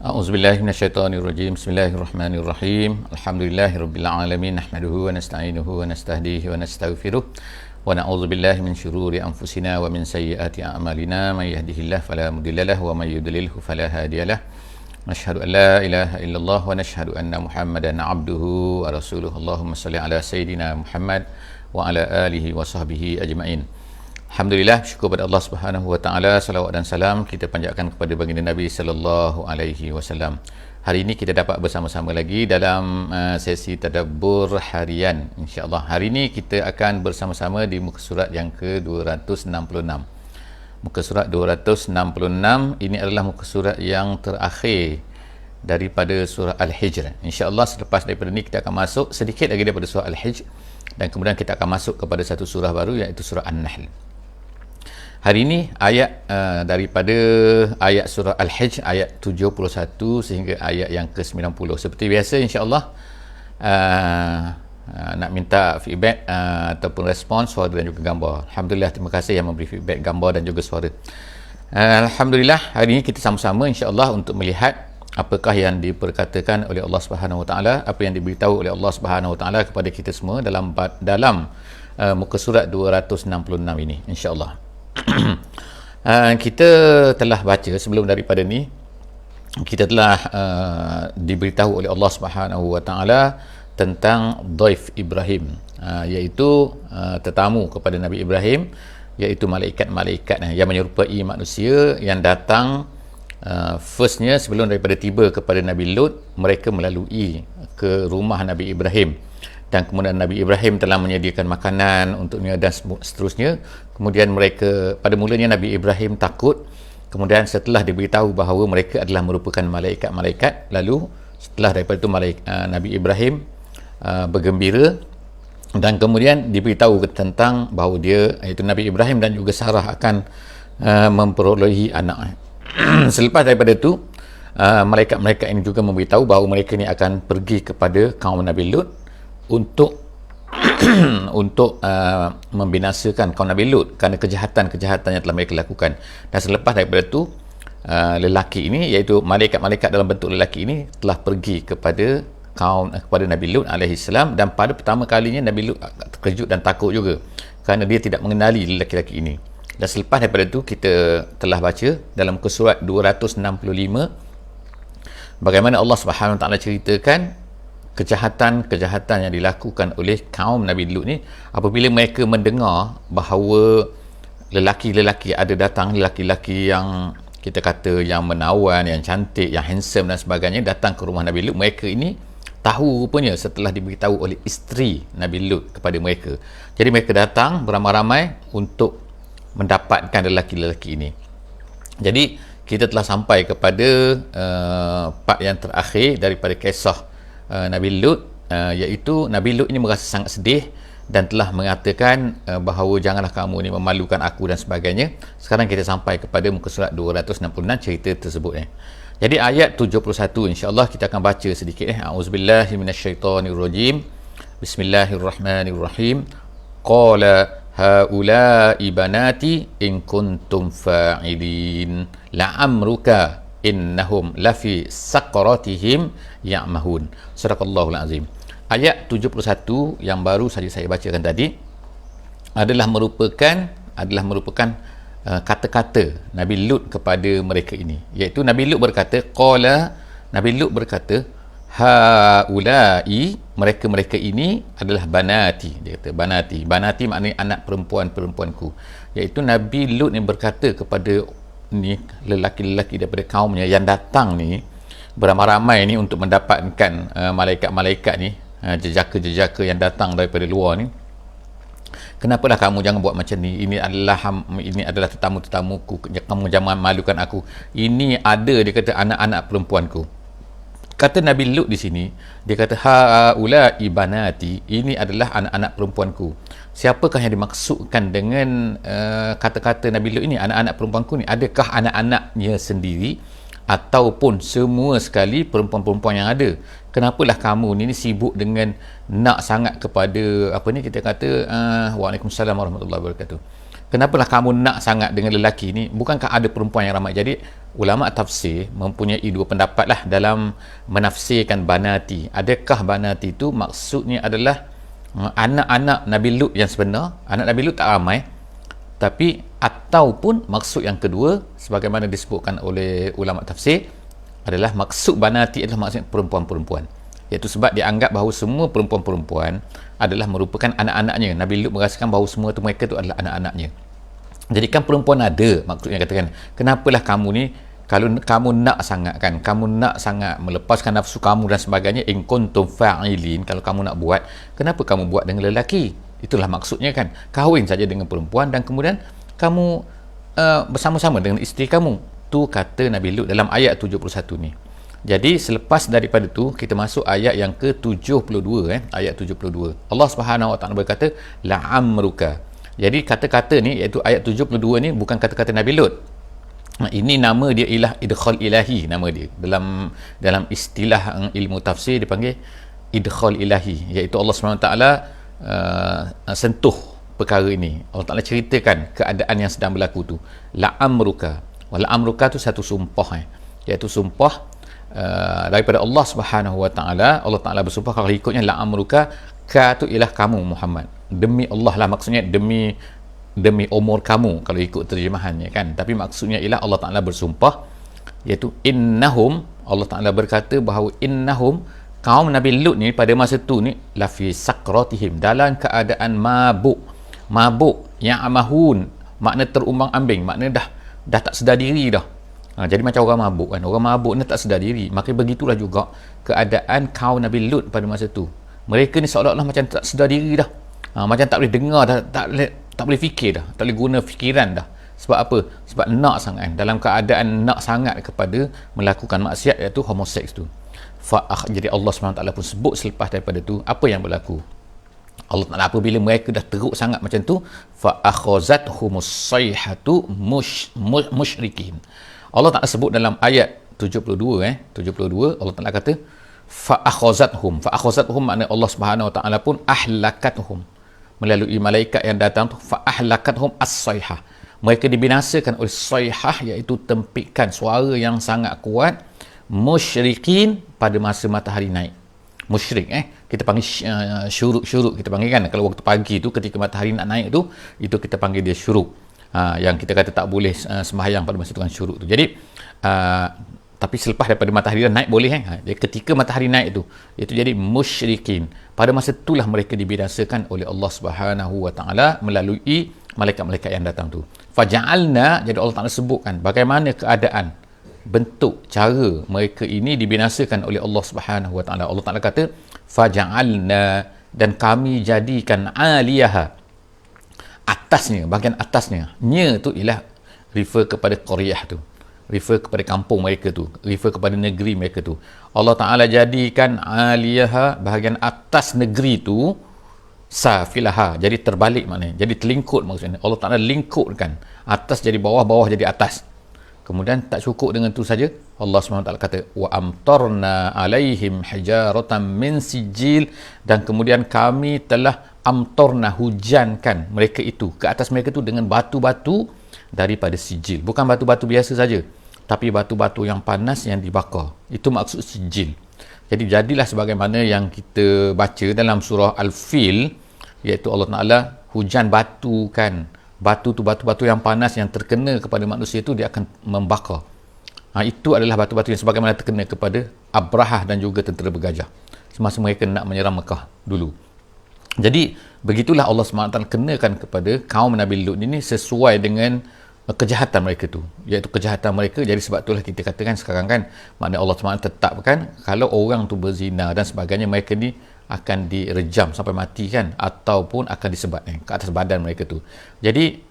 A'udzubillahi minasyaitonirrajim. Bismillahirrahmanirrahim. Alhamdulillahirabbil alamin. Nahmaduhu wa nasta'inuhu wa nastahdihi wa nastaghfiruh. Wa na'udzubillahi min syururi anfusina wa min sayyiati a'malina. May yahdihillahu fala mudhillalah wa may yudlilhu fala hadiyalah. Nashhadu an la ilaha illallah wa nashhadu anna Muhammadan 'abduhu wa rasuluhu. Allahumma shalli ala sayidina Muhammad wa ala alihi wa sahbihi ajma'in. Alhamdulillah, syukur pada Allah Subhanahu wa taala, salawat dan salam kita panjatkan kepada baginda Nabi sallallahu alaihi wasallam. Hari ini kita dapat bersama-sama lagi dalam sesi tadabbur harian. Insya-Allah hari ini kita akan bersama-sama di muka surat yang ke-266. Muka surat 266 ini adalah muka surat yang terakhir daripada surah Al-Hijr. Insya-Allah selepas daripada ini kita akan masuk sedikit lagi daripada surah Al-Hijr dan kemudian kita akan masuk kepada satu surah baru iaitu surah An-Nahl. Hari ini ayat daripada ayat surah Al-Hijr ayat 71 sehingga ayat yang ke-90. Seperti biasa insya-Allah nak minta feedback ataupun respons suara dan juga gambar. Alhamdulillah, terima kasih yang memberi feedback gambar dan juga suara. Alhamdulillah, hari ini kita sama-sama insya-Allah untuk melihat apakah yang diperkatakan oleh Allah Subhanahu Wa Taala, apa yang diberitahu oleh Allah Subhanahu Wa Taala kepada kita semua dalam muka surat 266 ini insya-Allah. Kita telah baca sebelum daripada ni, kita telah diberitahu oleh Allah Subhanahu Wa Taala tentang Dhaif Ibrahim, iaitu tetamu kepada Nabi Ibrahim, iaitu malaikat-malaikat yang menyerupai manusia yang datang. Firstnya sebelum daripada tiba kepada Nabi Lut, mereka melalui ke rumah Nabi Ibrahim dan kemudian Nabi Ibrahim telah menyediakan makanan untuknya dan seterusnya. Kemudian mereka, pada mulanya Nabi Ibrahim takut, kemudian setelah diberitahu bahawa mereka adalah merupakan malaikat-malaikat, lalu setelah daripada itu Nabi Ibrahim bergembira dan kemudian diberitahu tentang bahawa dia, iaitu Nabi Ibrahim dan juga Sarah akan memperolehi anak. Selepas daripada itu malaikat-malaikat ini juga memberitahu bahawa mereka ini akan pergi kepada kaum Nabi Lut untuk membinasakan kaum Nabi Lut kerana kejahatan-kejahatan yang telah mereka lakukan. Dan selepas daripada itu lelaki ini, iaitu malaikat-malaikat dalam bentuk lelaki ini telah pergi kepada Nabi Lut alaihissalam, dan pada pertama kalinya Nabi Lut terkejut dan takut juga kerana dia tidak mengenali lelaki-lelaki ini. Dan selepas daripada itu kita telah baca dalam muka surat 265 bagaimana Allah Subhanahu Wa Taala ceritakan kejahatan-kejahatan yang dilakukan oleh kaum Nabi Lut ni apabila mereka mendengar bahawa lelaki-lelaki ada datang, lelaki-lelaki yang kita kata yang menawan, yang cantik, yang handsome dan sebagainya datang ke rumah Nabi Lut. Mereka ini tahu rupanya setelah diberitahu oleh isteri Nabi Lut kepada mereka. Jadi mereka datang beramai-ramai untuk mendapatkan lelaki-lelaki ini. Jadi kita telah sampai kepada part yang terakhir daripada kisah Nabi Lut, iaitu Nabi Lut ini merasa sangat sedih dan telah mengatakan bahawa janganlah kamu ini memalukan aku dan sebagainya. Sekarang kita sampai kepada muka surat 266 cerita tersebut. Jadi ayat 71 insya-Allah kita akan baca sedikit. A'udzubillahi minasyaitonirrajim. Bismillahirrahmanirrahim. Qala haula'i banati in kuntum fa'ilin la'amruka innahum lafi saqratihim ya'mahun. Sadaqallahul azim. Ayat 71 yang baru saja saya bacakan tadi adalah merupakan kata-kata Nabi Lut kepada mereka ini, iaitu Nabi Lut berkata, haula'i, mereka ini adalah banati. Dia kata banati maknanya anak perempuanku, iaitu Nabi Lut yang berkata kepada ni lelaki-lelaki daripada kaumnya yang datang ni beramai-ramai ni untuk mendapatkan malaikat-malaikat ni, jejaka-jejaka yang datang daripada luar ni, kenapalah kamu jangan buat macam ni, ini adalah tetamu-tetamuku, kamu jangan malukan aku, ini ada, dia kata, anak-anak perempuanku. Kata Nabi Lut di sini, dia kata haula ibanati, ini adalah anak-anak perempuanku. Siapakah yang dimaksudkan dengan kata-kata Nabi Lut ini, anak-anak perempuanku ni? Adakah anak-anaknya sendiri ataupun semua sekali perempuan-perempuan yang ada? Kenapalah kamu ni sibuk dengan nak sangat kepada apa ni kita kata Waalaikumsalam warahmatullahi wabarakatuh. Kenapalah kamu nak sangat dengan lelaki ni? Bukankah ada perempuan yang ramai? Jadi ulama tafsir mempunyai dua pendapat lah dalam menafsirkan banati. Adakah banati itu maksudnya adalah anak-anak Nabi Lut yang sebenar? Anak Nabi Lut tak ramai, tapi ataupun maksud yang kedua sebagaimana disebutkan oleh ulama tafsir adalah maksud banati adalah maksud perempuan-perempuan, iaitu sebab dia anggap bahawa semua perempuan-perempuan adalah merupakan anak-anaknya. Nabi Lut merasakan bahawa semua tu mereka tu adalah anak-anaknya. Jadi kan perempuan ada, maksudnya katakan, kenapalah kamu ni, kalau kamu nak sangat kan, kamu nak sangat melepaskan nafsu kamu dan sebagainya, in kuntum fa'ilin, kalau kamu nak buat, kenapa kamu buat dengan lelaki? Itulah maksudnya kan, kahwin saja dengan perempuan dan kemudian kamu bersama-sama dengan isteri kamu. Tu kata Nabi Lut dalam ayat 71 ni. Jadi selepas daripada tu kita masuk ayat yang ke-72 ayat 72. Allah Subhanahu Wa Taala berkata la'amruka. Jadi kata-kata ni iaitu ayat 72 ni bukan kata-kata Nabi Lut. Ini nama dia ialah idkhal ilahi, nama dia dalam istilah ilmu tafsir dipanggil idkhal ilahi, iaitu Allah SWT sentuh perkara ini. Allah Ta'ala ceritakan keadaan yang sedang berlaku tu. La'amruka. La'amruka tu satu sumpah, iaitu sumpah daripada Allah Subhanahu Wa Taala. Allah Ta'ala bersumpah, kalau ikutnya la'amruka, ka tu ialah kamu Muhammad, demi Allah lah, maksudnya demi umur kamu kalau ikut terjemahannya kan, tapi maksudnya ialah Allah Ta'ala bersumpah, iaitu innahum, Allah Ta'ala berkata bahawa innahum, kaum Nabi Lut ni pada masa tu ni lafi sakratihim, dalam keadaan mabuk ya'mahun, makna terumbang-ambing, makna dah tak sedar diri dah. Jadi macam orang mabuk kan, orang mabuk ni tak sedar diri. Maka begitulah juga keadaan kaum Nabi Lut pada masa tu. Mereka ni seolah-olah macam tak sedar diri dah, macam tak boleh dengar dah, tak boleh fikir dah, tak boleh guna fikiran dah. Sebab apa? Sebab nak sangat, dalam keadaan nak sangat kepada melakukan maksiat, iaitu homoseks tu. Jadi Allah SWT pun sebut selepas daripada tu apa yang berlaku. Allah Ta'ala apabila mereka dah teruk sangat macam tu, fa'akhazathum as-sayhatu musyrikin. Allah Ta'ala sebut dalam ayat 72 Allah Ta'ala kata fa'akhazathum makna Allah Subhanahu Wa Ta'ala pun ahlakathum, melalui malaikat yang datang tu, fa'ahlakathum as-sayhah, mereka dibinasakan oleh sayhah, iaitu tempikan suara yang sangat kuat, musyrikin, pada masa matahari naik. Musyrik kita panggil syuruk kita panggil kan, kalau waktu pagi tu ketika matahari nak naik tu, itu kita panggil dia syuruk. Yang kita kata tak boleh sembahyang pada masa tu kan syuruk tu. Jadi tapi selepas daripada matahari dah naik boleh Jadi ketika matahari naik tu, itu jadi musyrikin. Pada masa itulah mereka dibinasakan oleh Allah Subhanahu Wa Taala melalui malaikat-malaikat yang datang tu. Faja'alna, jadi Allah Taala sebutkan bagaimana keadaan, bentuk, cara mereka ini dibinasakan oleh Allah Subhanahu Wa Taala. Allah Taala kata faja'alna, dan kami jadikan aliyaha, atasnya, bahagian atasnya, nya tu ialah refer kepada qaryah tu, refer kepada kampung mereka tu, refer kepada negeri mereka tu. Allah Ta'ala jadikan aliyaha, bahagian atas negeri tu, safilaha, jadi terbalik maknanya, jadi terlingkut maksudnya. Allah Ta'ala lingkutkan, atas jadi bawah, bawah jadi atas. Kemudian tak cukup dengan tu saja, Allah SWT kata wa amtarna alaihim hijaratan min sijil, dan kemudian kami telah amtarna, hujankan mereka itu, ke atas mereka itu dengan batu-batu daripada sijil. Bukan batu-batu biasa saja, tapi batu-batu yang panas yang dibakar. Itu maksud sijil. Jadi jadilah sebagaimana yang kita baca dalam surah Al-Fil, iaitu Allah Ta'ala hujan batu kan. Batu tu, batu-batu yang panas yang terkena kepada manusia itu, dia akan membakar. Itu adalah batu-batu yang sebagaimana terkena kepada Abrahah dan juga tentera bergajah semasa mereka nak menyerang Mekah dulu. Jadi begitulah Allah SWT kenakan kepada kaum Nabi Lut ini sesuai dengan kejahatan mereka tu, iaitu kejahatan mereka. Jadi sebab itulah kita katakan sekarang kan, maknanya Allah SWT tetapkan kalau orang tu berzina dan sebagainya, mereka ni akan direjam sampai mati kan, ataupun akan disebat ke atas badan mereka tu. Jadi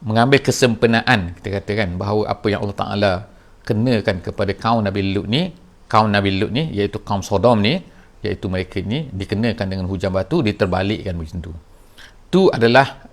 mengambil kesempurnaan, kita katakan bahawa apa yang Allah Ta'ala kenakan kepada kaum Nabi Lut ni, iaitu kaum Sodom ni, iaitu mereka ni dikenakan dengan hujan batu, diterbalikkan macam tu. Itu adalah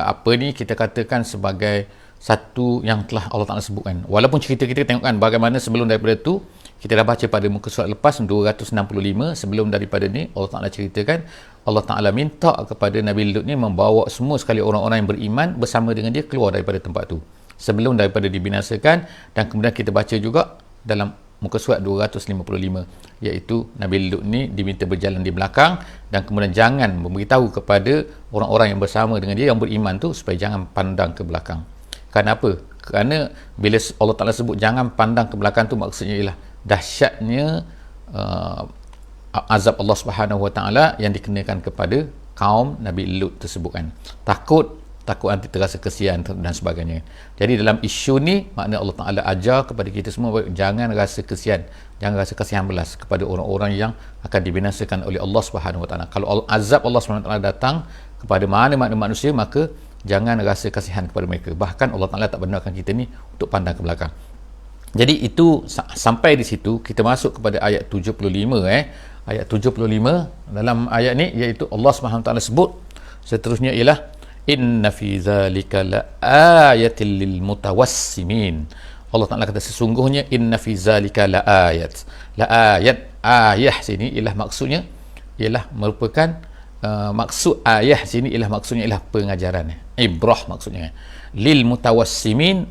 apa ni kita katakan sebagai satu yang telah Allah Ta'ala sebutkan. Walaupun cerita kita tengokkan bagaimana sebelum daripada tu, kita dah baca pada muka surat lepas 265, sebelum daripada ni Allah Ta'ala ceritakan, Allah Ta'ala minta kepada Nabi Lut ni membawa semua sekali orang-orang yang beriman bersama dengan dia keluar daripada tempat tu. sebelum daripada dibinasakan. Dan kemudian kita baca juga dalam muka surat 255, iaitu Nabi Lut ni diminta berjalan di belakang dan kemudian jangan memberitahu kepada orang-orang yang bersama dengan dia yang beriman tu supaya jangan pandang ke belakang. Kenapa? Kerana bila Allah Ta'ala sebut jangan pandang ke belakang tu, maksudnya ialah dahsyatnya azab Allah Subhanahu Wa Ta'ala yang dikenakan kepada kaum Nabi Lut tersebut kan. Takut nanti terasa kesian dan sebagainya. Jadi dalam isu ni, makna Allah Ta'ala ajar kepada kita semua, jangan rasa kesian, jangan rasa kasihan belas kepada orang-orang yang akan dibinasakan oleh Allah Subhanahu Wa Ta'ala. Kalau azab Allah Subhanahu Wa Ta'ala datang kepada mana-mana manusia, maka jangan rasa kasihan kepada mereka. Bahkan Allah Ta'ala tak benarkan kita ni untuk pandang ke belakang. Jadi itu, sampai di situ kita masuk kepada ayat 75. Ayat 75 dalam ayat ni, iaitu Allah Subhanahu Wa Ta'ala sebut seterusnya ialah inna fi zalika laayatil lil mutawassimin. Allah Ta'ala kata sesungguhnya inna fi zalika laayat. Ayah sini ialah maksudnya ialah merupakan maksud ayah sini ialah maksudnya ialah pengajaran, ibrah maksudnya. Lil mutawassimin,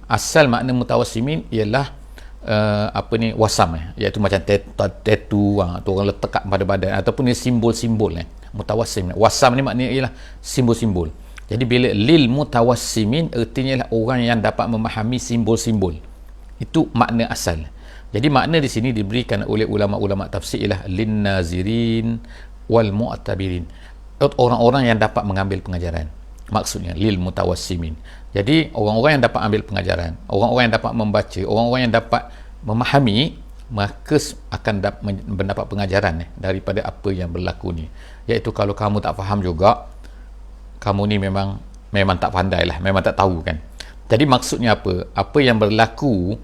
asal makna mutawassimin ialah wasam, iaitu macam tattoo tu orang letak pada badan, ataupun ni simbol-simbol mutawassim. Wasam ni maknanya ialah simbol-simbol. Jadi bila lil mutawassimin, artinya ialah orang yang dapat memahami simbol-simbol. Itu makna asal. Jadi makna di sini diberikan oleh ulama-ulama tafsir ialah lin nazirin wal mu'tabirin, orang-orang yang dapat mengambil pengajaran. Maksudnya lil mutawassimin. Jadi orang-orang yang dapat ambil pengajaran, orang-orang yang dapat membaca, orang-orang yang dapat memahami, maka akan mendapat pengajaran daripada apa yang berlaku ni. Iaitu kalau kamu tak faham juga, kamu ni memang tak pandai lah, memang tak tahu kan. Jadi maksudnya apa? Apa yang berlaku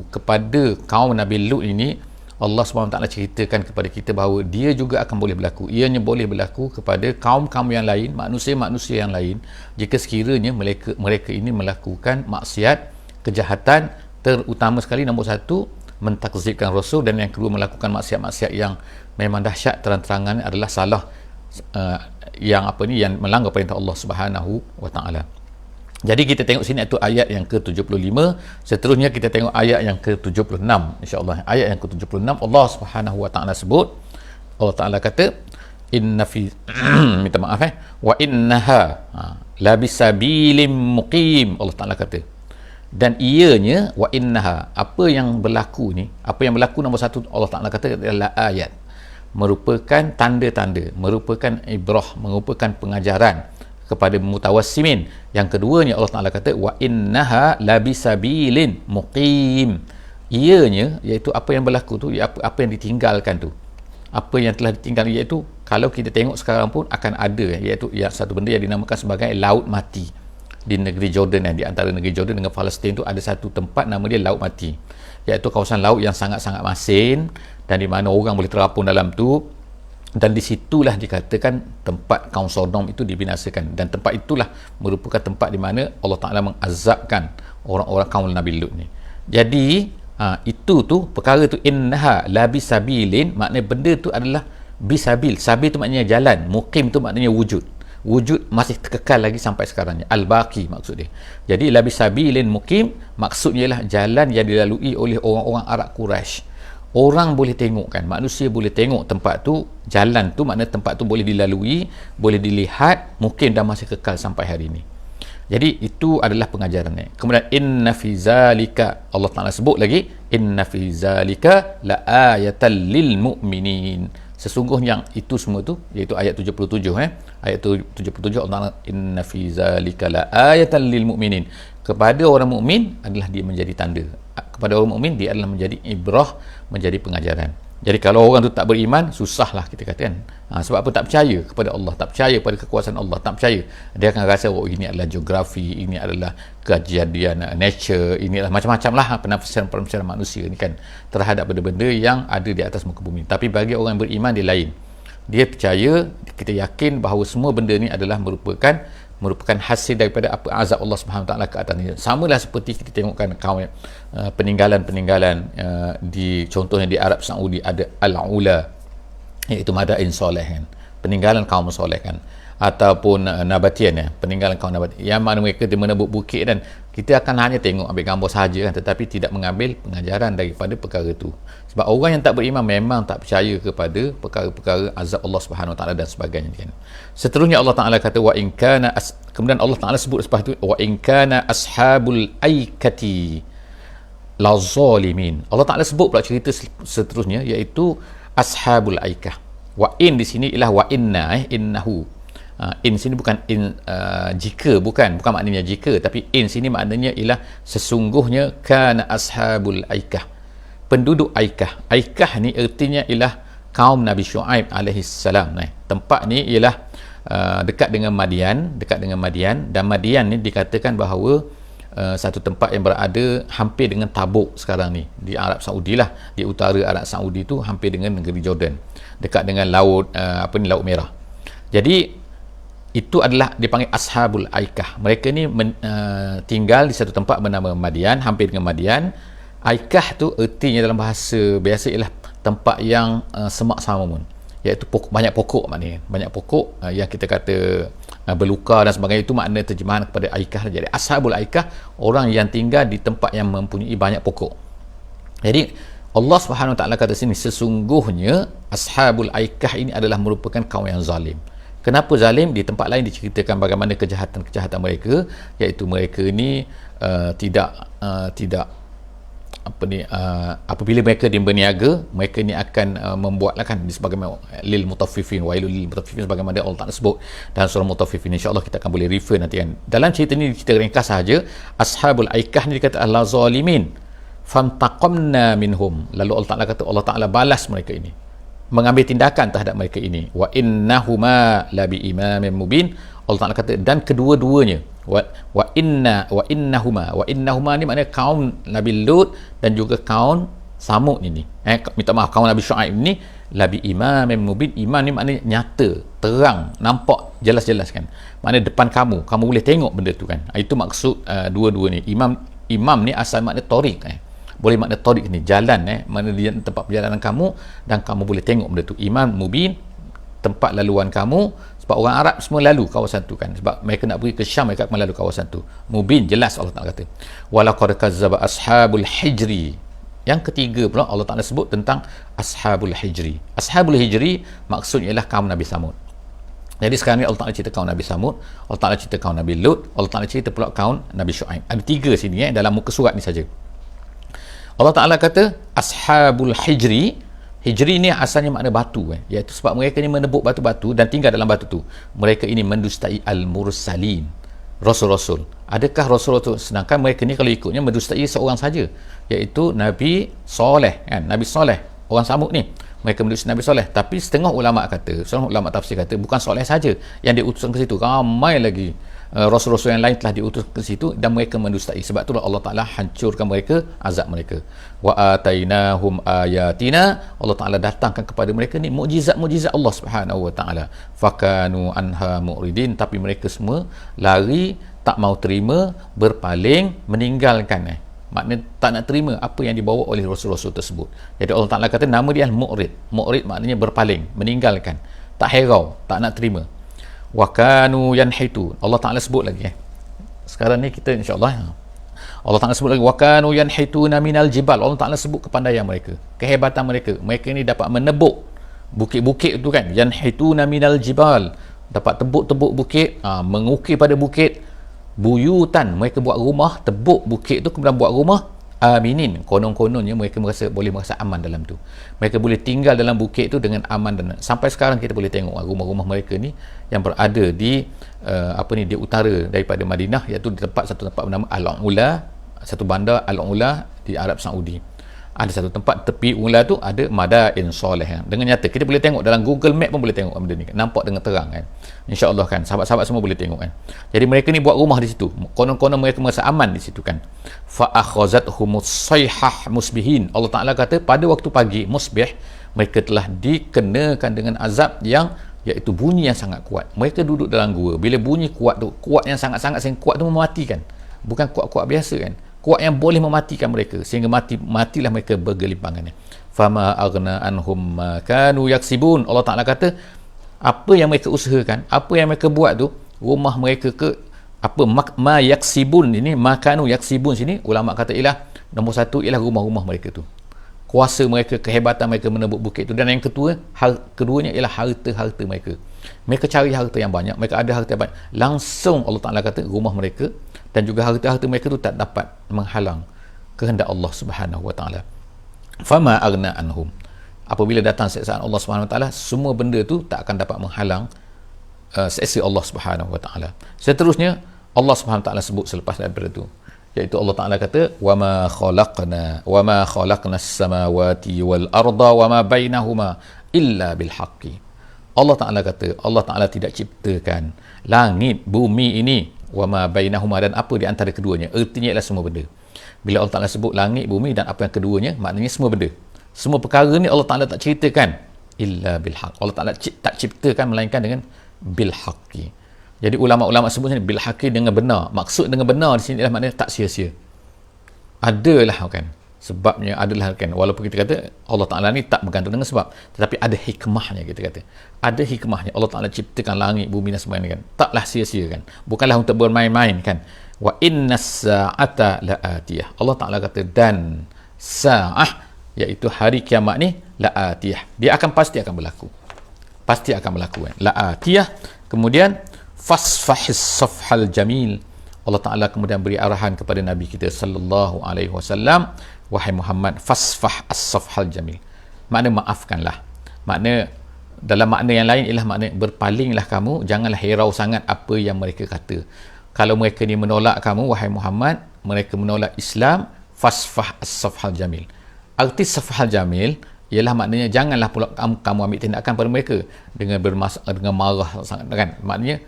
kepada kaum Nabi Lut ini, Allah SWT ceritakan kepada kita bahawa dia juga akan boleh berlaku. Ianya boleh berlaku kepada kaum-kaum yang lain, manusia-manusia yang lain, jika sekiranya mereka ini melakukan maksiat, kejahatan, terutama sekali nombor satu, mentakzibkan Rasul, dan yang kedua melakukan maksiat-maksiat yang memang dahsyat, terang-terangan adalah salah, yang melanggar perintah Allah Subhanahu Wa Ta'ala. Jadi kita tengok sini itu ayat yang ke-75. Seterusnya kita tengok ayat yang ke-76, insya-Allah. Ayat yang ke-76 Allah Subhanahu Wa Ta'ala sebut, Allah Ta'ala kata inna fi minta maaf wa innaha la bisabilim muqim. Allah Ta'ala kata, dan ianya, wa innaha, apa yang berlaku nombor satu, Allah Ta'ala kata adalah ayat, merupakan tanda-tanda, merupakan ibrah, merupakan pengajaran kepada mutawassimin. Yang keduanya Allah Ta'ala kata wa innaha labisabilin muqim. Ianya, iaitu apa yang berlaku tu, apa yang ditinggalkan tu, apa yang telah ditinggal, iaitu kalau kita tengok sekarang pun akan ada, iaitu satu benda yang dinamakan sebagai laut mati di negeri Jordan, di antara negeri Jordan dengan Palestin tu ada satu tempat nama dia laut mati, iaitu kawasan laut yang sangat-sangat masin dan di mana orang boleh terapung dalam tu. Dan disitulah dikatakan tempat kaum Sodom itu dibinasakan, dan tempat itulah merupakan tempat di mana Allah Ta'ala mengazabkan orang-orang kaum Nabi Lut ni. Jadi itu tu perkara tu, innaha la bisabilin, maknanya benda tu adalah bisabil. Sabil tu maknanya jalan, muqim tu maknanya wujud masih kekal lagi sampai sekarang ni, al-baqi maksud dia. Jadi la bisabilin muqim maksudnya ialah jalan yang dilalui oleh orang-orang Arab Quraisy. Orang boleh tengok kan, manusia boleh tengok tempat tu, jalan tu, maknanya tempat tu boleh dilalui, boleh dilihat, mungkin dah masih kekal sampai hari ini. Jadi itu adalah pengajarannya. Kemudian inna fi zalika, Allah Ta'ala sebut lagi, inna fi zalika la ayatan lil mu'minin. Sesungguhnya itu semua tu, iaitu ayat 77 ayat 77 Allah Ta'ala, inna fi zalika la ayatan lil mu'minin. Kepada orang mukmin adalah dia menjadi tanda, kepada orang mukmin dia adalah menjadi ibrah, menjadi pengajaran. Jadi kalau orang tu tak beriman, susahlah kita katakan. Sebab apa? Tak percaya kepada Allah, tak percaya pada kekuasaan Allah, tak percaya. Dia akan rasa ini adalah geografi, ini adalah kejadian nature, ini adalah macam-macam lah penafsiran manusia ni kan terhadap benda-benda yang ada di atas muka bumi. Tapi bagi orang yang beriman dia lain. Dia percaya, kita yakin bahawa semua benda ni adalah merupakan hasil daripada apa azab Allah Subhanahu Taala ke atasnya. Samalah seperti kita tengokkan kaum peninggalan di contohnya di Arab Saudi ada al-ula, iaitu madain soleh kan, peninggalan kaum soleh kan. ataupun nabatian, peninggalan kaum nabati, yang mana mereka dia menebuk bukit, dan kita akan hanya tengok ambil gambar sahaja kan, tetapi tidak mengambil pengajaran daripada perkara itu. Sebab orang yang tak beriman memang tak percaya kepada perkara-perkara azab Allah Subhanahu Wa Taala dan sebagainya kan. Seterusnya Allah Taala kata wa in kana kemudian Allah Taala sebut lepas itu wa in kana ashabul aikati la zalimin. Allah Taala sebut pula cerita seterusnya, iaitu ashabul aikah. Wa in di sini ialah wa inna innahu. In sini bukan in jika, bukan maknanya jika, tapi in sini maknanya ialah sesungguhnya kana ashabul aikah, penduduk aikah. Aikah ni artinya ialah kaum Nabi Syuaib alaihi salam. Tempat ni ialah dekat dengan Madian, dan Madian ni dikatakan bahawa satu tempat yang berada hampir dengan Tabuk sekarang ni, di Arab Saudi lah, di utara Arab Saudi tu, hampir dengan negeri Jordan, dekat dengan laut Laut Merah. Jadi itu adalah dipanggil ashabul aikah. Mereka ni tinggal di satu tempat bernama Madian, hampir dengan Madian. Aikah tu ertinya dalam bahasa biasa ialah tempat yang semak samun, iaitu banyak pokok, maknanya banyak pokok yang kita kata berluka dan sebagainya. Itu makna terjemahan kepada aikah. Jadi ashabul aikah, orang yang tinggal di tempat yang mempunyai banyak pokok. Jadi Allah Subhanahu Wa Taala kata sini, sesungguhnya ashabul aikah ini adalah merupakan kaum yang zalim. Kenapa zalim? Di tempat lain diceritakan bagaimana kejahatan mereka, iaitu mereka ni tidak apabila mereka berniaga, mereka ni akan membuatlah kan sebagaimana lil mutaffifin, wailul lil mutaffifin, sebagaimana Allah Taala sebut dalam surah Mutaffifin. InsyaAllah kita akan boleh refer nanti kan. Dalam cerita ni, cerita ringkas sahaja, ashabul aikah ni dikata Allah zalimin fantaqamna minhum. Lalu Allah Taala balas mereka ini, mengambil tindakan terhadap mereka ini. Wa innahuma labi imamin mubin. Allah Taala kata, dan kedua-duanya, wa innahuma ni maknanya kaum Nabi Lut dan juga kaum Samud ini, kaum Nabi Syuaib ini, labi imamin mubin. Iman ni maknanya nyata, terang, nampak jelas-jelas kan, maknanya depan kamu boleh tengok benda tu kan. Itu maksud dua-dua ni. Imam ni asal makna tariq, boleh makna tariq ni jalan, mana dia tempat perjalanan kamu dan kamu boleh tengok benda tu. Imam mubin, tempat laluan kamu. Sebab orang Arab semua lalu kawasan tu kan, sebab mereka nak pergi ke Syam, mereka akan lalu kawasan tu. Mubin, jelas. Allah Taala kata walaqad kazzaba ashabul hijri. Yang ketiga pula Allah Taala sebut tentang ashabul hijri. Ashabul hijri maksudnya ialah kaum Nabi Samud. Jadi sekarang ni Allah Taala cerita kaum Nabi Samud, Allah Taala cerita kaum Nabi Lut, Allah Taala cerita pula kaum Nabi Syuaib. Ada tiga sini dalam muka surat ni saja. Allah Ta'ala kata ashabul hijri. Hijri ni asalnya makna batu, iaitu sebab mereka ni menebuk batu-batu dan tinggal dalam batu tu. Mereka ini mendustai al-mursalin, rasul-rasul. Adakah rasul-rasul? Sedangkan mereka ni kalau ikutnya mendustai seorang saja, iaitu Nabi Soleh kan? Nabi Soleh, orang Samud ni, mereka mendustai Nabi Soleh. Tapi setengah ulama tafsir kata bukan Soleh saja yang diutuskan ke situ, ramai lagi rasul-rasul yang lain telah diutus ke situ dan mereka mendustai. Sebab itulah Allah Ta'ala hancurkan mereka, azab mereka. Wa atainahum ayatina, Allah Ta'ala datangkan kepada mereka ni mukjizat-mukjizat Allah Subhanahu Wa Ta'ala. Fakanu anha mu'ridin, tapi mereka semua lari, tak mau terima, berpaling, meninggalkan. Maknanya tak nak terima apa yang dibawa oleh rasul-rasul tersebut. Jadi Allah Ta'ala kata nama dia mu'rid. Mu'rid maknanya berpaling, meninggalkan, tak herau, tak nak terima. Wa kanu yanhitu. Allah Ta'ala sebut lagi sekarang ni kita insyaAllah Allah Ta'ala sebut lagi wa kanu yanhituna minal jibal. Allah Ta'ala sebut kepandaian mereka, kehebatan mereka. Mereka ni dapat menebuk bukit-bukit tu kan, yanhituna minal jibal, dapat tebuk-tebuk bukit, mengukir pada bukit. Buyutan, mereka buat rumah, tebuk bukit tu kemudian buat rumah. Aminin, konon-kononnya mereka boleh merasa aman dalam tu. Mereka boleh tinggal dalam bukit tu dengan aman, dan sampai sekarang kita boleh tengok rumah-rumah mereka ni yang berada di di utara daripada Madinah, iaitu di satu tempat bernama Al-Ula, satu bandar Al-Ula di Arab Saudi. Ada satu tempat tepi Ula tu ada Madain Soleh dengan nyata kita boleh tengok dalam Google Map pun boleh tengok benda ni, nampak dengan terang kan. InsyaAllah kan sahabat-sahabat semua boleh tengok kan. Jadi mereka ni buat rumah di situ, konon-konon mereka merasa aman di situ kan. Fa akhazathumus sayhah musbihin. Allah Ta'ala kata pada waktu pagi musbih mereka telah dikenakan dengan azab yang iaitu bunyi yang sangat kuat. Mereka duduk dalam gua, bila bunyi kuat tu, kuat yang sangat-sangat sehingga kuat tu mematikan, bukan kuat-kuat biasa kan, kuat yang boleh mematikan mereka sehingga matilah mereka bergelimpangan. Fama aghna anhum ma kanu yaksibun. Allah Ta'ala kata Apa yang mereka usahakan, apa yang mereka buat tu, rumah mereka ke apa ma yaksibun ini, makanu yaksibun sini ulama kata ialah nombor satu ialah rumah-rumah mereka tu, kuasa mereka, kehebatan mereka menebuk bukit tu. Dan yang keduanya ialah harta-harta mereka. Mereka cari harta yang banyak, mereka ada harta yang banyak, langsung Allah Ta'ala kata rumah mereka dan juga harta-harta mereka tu tak dapat menghalang kehendak Allah Subhanahu Wa Ta'ala. Fama aghna anhum, apabila datang siksaan Allah Subhanahu Wa Ta'ala, semua benda tu tak akan dapat menghalang siksa Allah Subhanahu Wa Ta'ala. Seterusnya Allah Subhanahu Wa Ta'ala sebut selepas daripada tu, iaitu Allah Ta'ala kata wama khalaqna as-samawati wal arda wama bainahuma illa bil haqqi. Allah Ta'ala kata Allah Ta'ala tidak ciptakan langit bumi ini, wama bainahuma, dan apa di antara keduanya. Artinya ialah semua benda. Bila Allah Ta'ala sebut langit bumi dan apa yang keduanya, maknanya semua benda, semua perkara ni Allah Ta'ala tak ceritakan illa bil haqq. Allah Ta'ala tak ciptakan melainkan dengan bil haqqi. Jadi ulama-ulama sebut sini bil haqqi, dengan benar. Maksud dengan benar di sini adalah maknanya tak sia-sia. Adalah kan, sebabnya adalah kan, walaupun kita kata Allah Ta'ala ni tak bergantung dengan sebab, tetapi ada hikmahnya. Kita kata ada hikmahnya. Allah Ta'ala ciptakan langit bumi dan sebagainya kan, taklah sia-sia kan, bukanlah untuk bermain-main kan. Wa inna sa'ata la'atiyah. Allah Ta'ala kata dan sa'ah, iaitu hari kiamat ni, la'atiyah, dia akan pasti akan berlaku, pasti akan berlaku kan, la'atiyah. Kemudian fasfahis safhal jamil, Allah Ta'ala kemudian beri arahan kepada Nabi kita sallallahu alaihi wasallam, wahai Muhammad, fasfah as-safhal jamil, makna maafkanlah. Makna dalam makna yang lain ialah makna berpalinglah kamu, janganlah hirau sangat apa yang mereka kata. Kalau mereka ni menolak kamu wahai Muhammad, mereka menolak Islam, fasfah as-safhal jamil. Arti safhal jamil ialah maknanya janganlah pula kamu ambil tindakan pada mereka dengan dengan marah sangat kan. Maknanya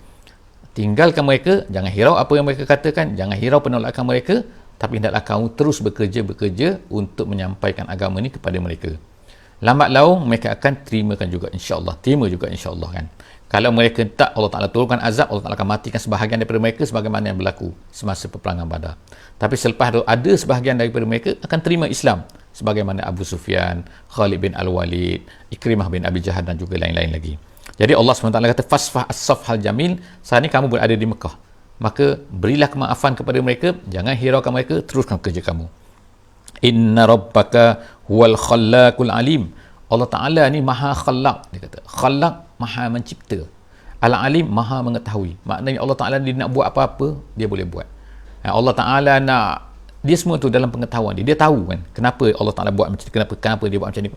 tinggalkan mereka, jangan hirau apa yang mereka katakan, jangan hirau penolakan mereka, tapi hendaklah kamu terus bekerja untuk menyampaikan agama ni kepada mereka. Lambat laun mereka akan terimakan juga insya-Allah, terima juga insya-Allah kan. Kalau mereka tak, Allah Ta'ala turunkan azab, Allah Ta'ala akan matikan sebahagian daripada mereka sebagaimana yang berlaku semasa peperangan Badar. Tapi selepas itu ada sebahagian daripada mereka akan terima Islam, sebagaimana Abu Sufyan, Khalid bin Al-Walid, Ikrimah bin Abi Jahal dan juga lain-lain lagi. Jadi Allah SWT kata fasfah as-safhal jamil. Saat ini kamu berada di Mekah, maka berilah kemaafan kepada mereka, jangan hiraukan mereka, teruskan kerja kamu. Inna rabbaka huwal khallaqul alim. Allah Ta'ala ni maha khalaq, dia kata khalaq, maha mencipta, al-alim, maha mengetahui. Maknanya Allah Ta'ala dia nak buat apa-apa, dia boleh buat. Allah Ta'ala nak, dia semua tu dalam pengetahuan dia, dia tahu kan kenapa Allah Ta'ala buat macam ni, kenapa dia buat macam ni.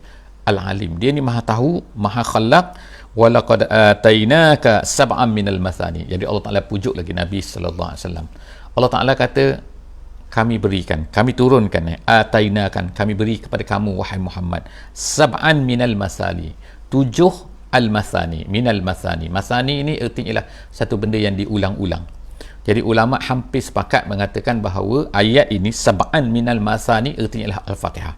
Al-alim, dia ni maha tahu, maha khalaq. Walaqad atainaka sab'an minal mathani. Jadi Allah Ta'ala pujuk lagi Nabi sallallahu alaihi wasallam. Allah Ta'ala kata kami berikan, kami turunkan, atainakan, kami beri kepada kamu wahai Muhammad, sab'an minal mathani, 7 al-mathani, minal mathani. Mathani ini artinya ialah satu benda yang diulang-ulang. Jadi ulama hampir sepakat mengatakan bahawa ayat ini sab'an minal mathani artinya ialah Al-Fatihah.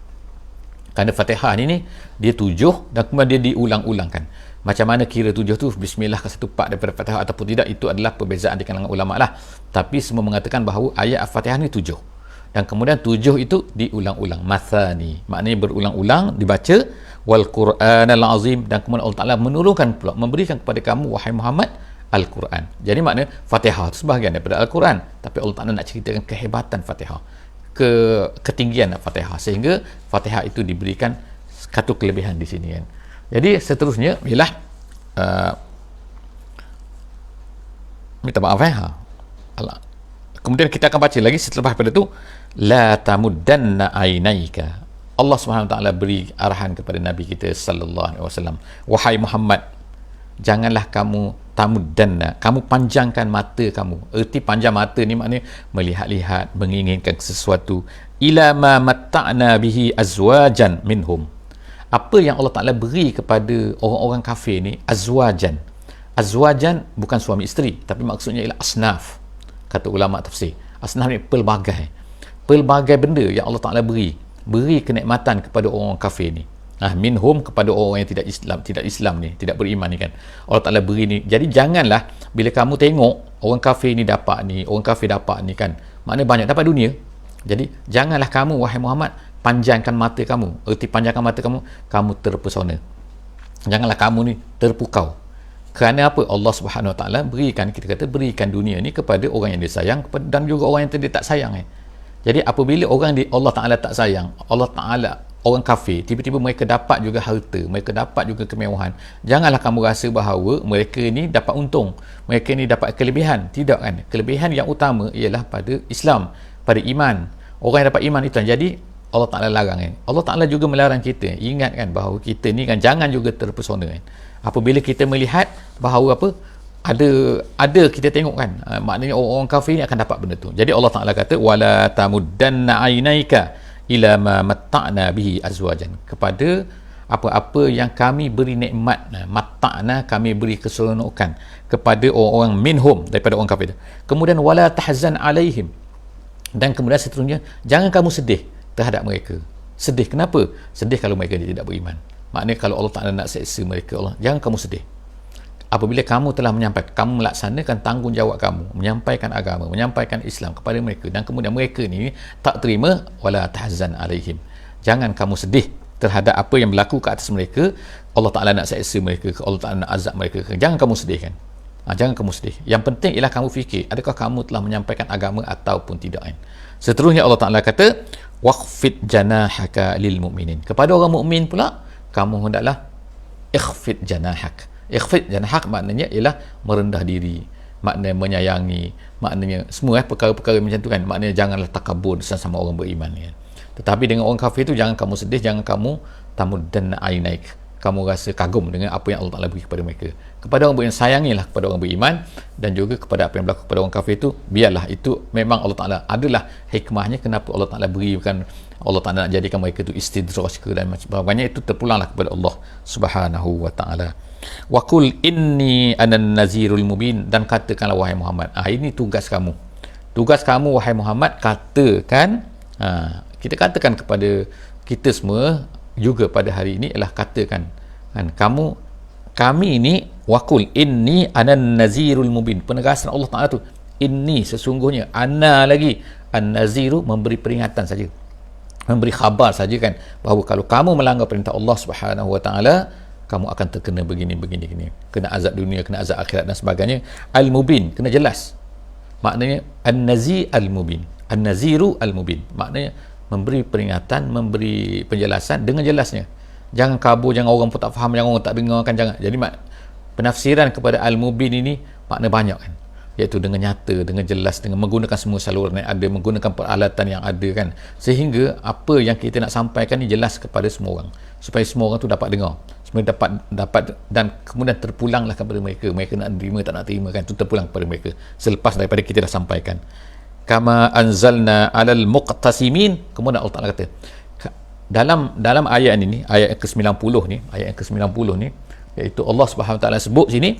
Kerana Fatihah ni dia 7 dan kemudian dia diulang-ulangkan. Macam mana kira 7 tu, bismillah ke satu part daripada Fatihah ataupun tidak, itu adalah perbezaan di kalangan ulama lah. Tapi semua mengatakan bahawa ayat Al-Fatihah ni 7 dan kemudian 7 itu diulang-ulang, mathani, maknanya berulang-ulang dibaca. Wal Qur'anal azim, dan kemudian Allah Ta'ala menurunkan pula, memberikan kepada kamu wahai Muhammad Al-Quran. Jadi makna Fatihah itu sebahagian daripada Al-Quran, tapi Allah Ta'ala nak ceritakan kehebatan Fatihah, ketinggian Fatihah, sehingga Fatihah itu diberikan satu kelebihan di sini kan. Jadi seterusnya ialah minta maaf kemudian kita akan baca lagi setelah pada itu, la tamuddanna ainaika. Allah Subhanahu Wa Taala beri arahan kepada Nabi kita sallallahu alaihi wasallam, wahai Muhammad, janganlah kamu tamuddanna, kamu panjangkan mata kamu. Erti panjang mata ni maknanya melihat-lihat, menginginkan sesuatu, ila ma matta'na bihi azwajan minhum. Apa yang Allah Ta'ala beri kepada orang-orang kafir ni, azwajan. Azwajan bukan suami isteri, tapi maksudnya ialah asnaf, kata ulama tafsir. Asnaf ni pelbagai benda yang Allah Ta'ala beri kenikmatan kepada orang kafir ni. Minhum, kepada orang yang tidak Islam ni, tidak beriman ni kan, Allah Ta'ala beri ni. Jadi janganlah bila kamu tengok orang kafir ni dapat ni, orang kafir dapat ni kan, maknanya banyak dapat dunia. Jadi janganlah kamu wahai Muhammad panjangkan mata kamu. Erti panjangkan mata kamu, kamu terpesona, janganlah kamu ni terpukau, Kerana apa? Allah Subhanahu Wa Taala berikan, kita kata berikan dunia ni kepada orang yang dia sayang dan juga orang yang dia tak sayang. Jadi apabila Allah Taala tak sayang, Allah Taala, orang kafir, tiba-tiba mereka dapat juga harta, mereka dapat juga kemewahan, janganlah kamu rasa bahawa mereka ni dapat untung, mereka ni dapat kelebihan. Tidak kan? Kelebihan yang utama ialah pada Islam, pada iman. Orang yang dapat iman itu. Jadi Allah Ta'ala larang kan. Allah Ta'ala juga melarang kita, ingat kan, bahawa kita ni kan jangan juga terpesona kan. Apabila kita melihat bahawa apa, ada kita tengok kan, maknanya orang kafir ni akan dapat benda tu. Jadi Allah Ta'ala kata wala tamuddanna ainaika ila ma matta'na bihi azwajan, kepada apa-apa yang kami beri nikmat, matta'na, kami beri keseronokan kepada orang-orang minhum, daripada orang kafir. Kemudian wala tahzan alaihim, dan kemudian seterusnya jangan kamu sedih terhadap mereka. Sedih kenapa? Sedih kalau mereka tidak beriman. Maknanya kalau Allah Ta'ala nak seksa mereka, Allah, jangan kamu sedih. Apabila kamu telah menyampaikan, kamu melaksanakan tanggungjawab kamu, menyampaikan agama, menyampaikan Islam kepada mereka, dan kemudian mereka ni tak terima, wala tahzan alaihim, jangan kamu sedih terhadap apa yang berlaku ke atas mereka. Allah Ta'ala nak seksa mereka, Allah Ta'ala nak azab mereka, jangan kamu sedihkan. Jangan kamu sedih. Yang penting ialah kamu fikir, adakah kamu telah menyampaikan agama ataupun tidak kan? Seterusnya Allah Ta'ala kata waqfid janahaka lil mu'minin, kepada orang mukmin pula kamu hendaklah ikhfid janahak. Ikhfid janahak maknanya ialah merendah diri, maknanya menyayangi, maknanya semua perkara-perkara macam tu kan. Maknanya janganlah takabur sama orang beriman ya. Tetapi dengan orang kafir tu jangan kamu sedih, jangan kamu tamuddanna ainaik, kamu rasa kagum dengan apa yang Allah Ta'ala beri kepada mereka. Kepada orang beriman, sayangilah kepada orang beriman, dan juga kepada apa yang berlaku kepada orang kafir itu, biarlah itu memang Allah Ta'ala adalah hikmahnya kenapa Allah Ta'ala berikan, Allah Ta'ala nak jadikan mereka itu istidraj ke dan macam-macamnya, itu terpulanglah kepada Allah Subhanahu Wa Ta'ala. Wa qul inni anan nazirul mubin, dan katakanlah wahai Muhammad, ini tugas kamu. Tugas kamu wahai Muhammad, katakan, kita katakan kepada kita semua juga pada hari ini ialah katakan kan, kami ini waqul inni anan nazirul mubin, penegasan Allah Ta'ala tu, inni sesungguhnya, ana lagi an-naziru, memberi peringatan saja, memberi khabar saja kan, bahawa kalau kamu melanggar perintah Allah Subhanahu Wa Ta'ala, kamu akan terkena begini, kena azab dunia, kena azab akhirat dan sebagainya. Al-mubin, kena jelas, maknanya an-nazir al-mubin, an-naziru al-mubin, maknanya memberi peringatan, memberi penjelasan dengan jelasnya. Jangan kabur, jangan orang pun tak faham, jangan orang tak dengar kan, jangan. Jadi penafsiran kepada al-mubin ini makna banyak kan, iaitu dengan nyata, dengan jelas, dengan menggunakan semua saluran yang ada, menggunakan peralatan yang ada kan, sehingga apa yang kita nak sampaikan ni jelas kepada semua orang, supaya semua orang tu dapat dengar, semua dapat dan kemudian terpulanglah kepada mereka. Mereka nak terima tak nak terima kan, tu terpulang kepada mereka selepas daripada kita dah sampaikan. Kama anzalna alal muqtasimin, kemudian Allah Ta'ala kata dalam ayat ini, ayat ke-90 ni, iaitu Allah Subhanahu Wa Ta'ala sebut sini,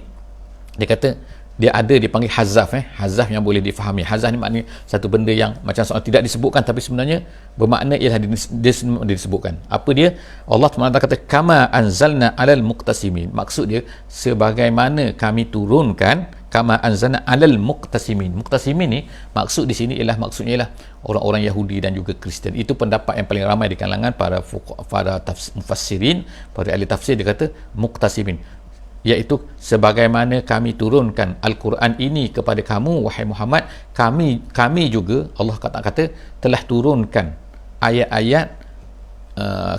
dia kata dia panggil hazaf, hazaf yang boleh difahami. Hazaf ni maknanya satu benda yang macam soal tidak disebutkan, tapi sebenarnya bermakna ialah dia disebutkan. Apa dia? Allah Ta'ala kata kama anzalna alal muqtasimin, maksud dia sebagaimana kami turunkan, kama anzalna alal muqtasimin. Muqtasimin ni maksud di sini maksudnya ialah orang-orang Yahudi dan juga Kristian. Itu pendapat yang paling ramai di kalangan para mufassirin, para ahli tafsir. Dia kata muqtasimin, iaitu sebagaimana kami turunkan Al-Quran ini kepada kamu wahai Muhammad, kami juga, Allah kata telah turunkan ayat-ayat,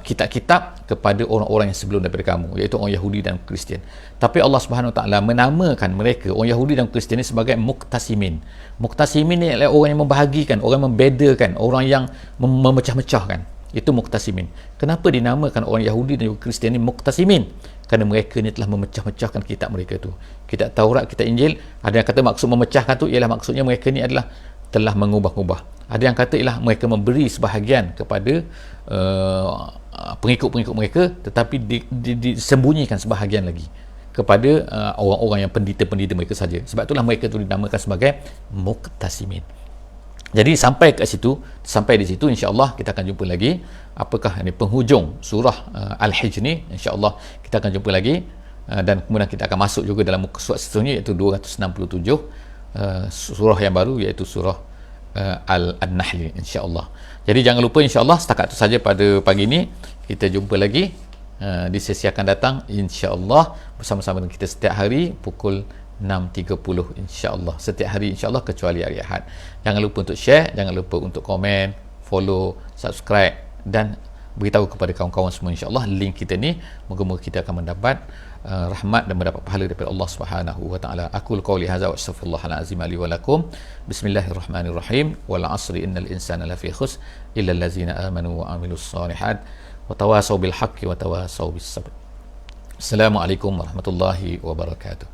kitab-kitab kepada orang-orang yang sebelum daripada kamu, iaitu orang Yahudi dan Kristian. Tapi Allah Subhanahu Wa Ta'ala menamakan mereka, orang Yahudi dan Kristian ini, sebagai muqtasimin. Muqtasimin ni adalah orang yang membahagikan, orang yang membedakan, orang yang memecah-mecahkan. Itu muqtasimin. Kenapa dinamakan orang Yahudi dan juga Kristian ini muqtasimin? Kerana mereka ni telah memecah-mecahkan kitab mereka tu. Kitab Taurat, kitab Injil, ada yang kata maksud memecahkan tu ialah maksudnya mereka ni adalah telah mengubah-ubah. Ada yang kata ialah mereka memberi sebahagian kepada pengikut-pengikut mereka, tetapi disembunyikan sebahagian lagi kepada orang-orang yang pendeta-pendeta mereka saja. Sebab itulah mereka tu dinamakan sebagai muqtasimin. Jadi sampai di situ insya-Allah kita akan jumpa lagi apakah ini penghujung surah Al-Hijr ni. Insya-Allah kita akan jumpa lagi, dan kemudian kita akan masuk juga dalam muka surat seterusnya, iaitu 267 surah yang baru, iaitu surah Al-Nahl, insya-Allah. Jadi jangan lupa, insya-Allah setakat itu saja pada pagi ini. Kita jumpa lagi di sesi akan datang, insya-Allah bersama-sama dengan kita setiap hari pukul 6.30 insya-Allah, setiap hari insya-Allah kecuali hari Ahad. Jangan lupa untuk share, jangan lupa untuk komen, follow, subscribe dan beritahu kepada kawan-kawan semua insya-Allah link kita ni. Moga-moga kita akan mendapat rahmat dan mendapat pahala daripada Allah Subhanahu wa taala. Aqul qouli hadza wa astaghfirullahal azim li wa lakum. Bismillahirrahmanirrahim. Wal 'asri innal insana lafi khusr illa allazina amanu wa 'amilus shalihat wa tawasaw bil haqqi wa tawasaw bis sabr. Assalamualaikum warahmatullahi wabarakatuh.